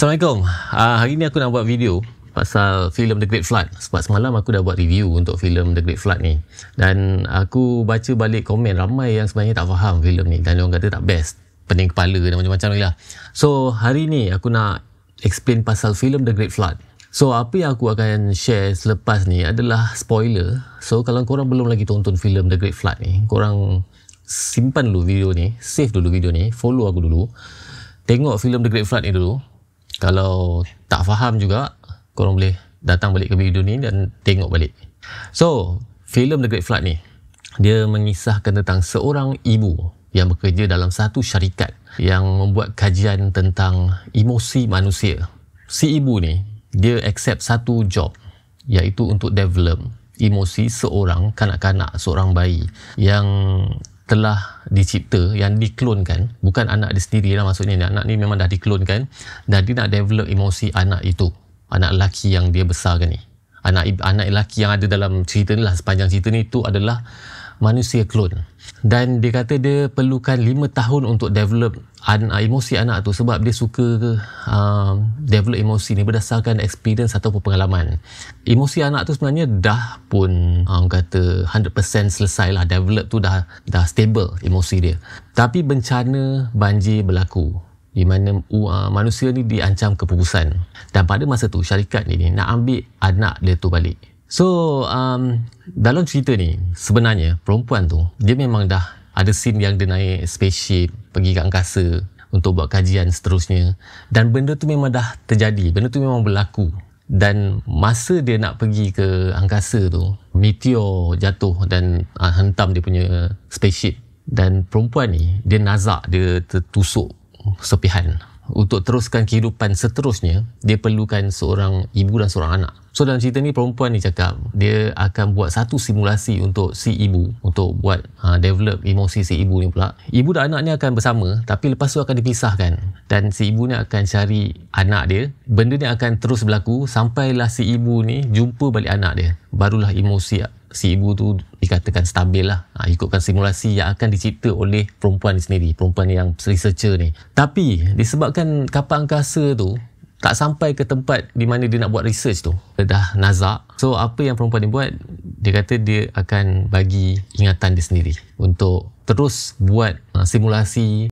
Assalamualaikum. Hari ni aku nak buat video pasal filem The Great Flood. Sebab semalam aku dah buat review untuk filem The Great Flood ni. Dan aku baca balik komen ramai yang sebenarnya tak faham filem ni. Dan orang kata tak best. Pening kepala dan macam-macam ni lah. So hari ni aku nak explain pasal filem The Great Flood. So apa yang aku akan share selepas ni adalah spoiler. So kalau korang belum lagi tonton filem The Great Flood ni, korang simpan dulu video ni, save dulu video ni, follow aku dulu. Tengok filem The Great Flood ni dulu. Kalau tak faham juga, korang boleh datang balik ke video ni dan tengok balik. So, filem The Great Flood ni, dia mengisahkan tentang seorang ibu yang bekerja dalam satu syarikat yang membuat kajian tentang emosi manusia. Si ibu ni, dia accept satu job, iaitu untuk develop emosi seorang kanak-kanak, seorang bayi yang telah dicipta, yang diklonkan. Bukan anak dia sendiri lah maksudnya. Anak ni memang dah diklonkan dan dia nak develop emosi anak itu, anak lelaki yang dia besarkan ni. Anak lelaki yang ada dalam cerita ni lah, sepanjang cerita ni, itu adalah manusia klon. Dan dia kata dia perlukan 5 tahun untuk develop emosi anak tu, sebab dia suka develop emosi ni berdasarkan experience atau pengalaman. Emosi anak tu sebenarnya dah pun orang kata 100% selesai lah, develop tu dah stable emosi dia. Tapi bencana banjir berlaku di mana manusia ni diancam kepupusan. Dan pada masa tu syarikat ni nak ambil anak dia tu balik. So, dalam cerita ni, sebenarnya perempuan tu, dia memang dah ada scene yang dia naik spaceship, pergi ke angkasa untuk buat kajian seterusnya. Dan benda tu memang dah terjadi, benda tu memang berlaku. Dan masa dia nak pergi ke angkasa tu, meteor jatuh dan hentam dia punya spaceship. Dan perempuan ni, dia nazak, dia tertusuk serpihan. Untuk teruskan kehidupan seterusnya, dia perlukan seorang ibu dan seorang anak. So dalam cerita ni, perempuan ni cakap dia akan buat satu simulasi untuk si ibu, untuk buat develop emosi si ibu ni pula. Ibu dan anak ni akan bersama, tapi lepas tu akan dipisahkan. Dan si ibu ni akan cari anak dia. Benda ni akan terus berlaku sampailah si ibu ni jumpa balik anak dia. Barulah emosi si ibu tu dikatakan stabil lah, ikutkan simulasi yang akan dicipta oleh perempuan ni sendiri, perempuan yang researcher ni. Tapi disebabkan kapal angkasa tu tak sampai ke tempat di mana dia nak buat research tu, dia dah nazak. So apa yang perempuan ni buat, dia kata dia akan bagi ingatan dia sendiri untuk terus buat simulasi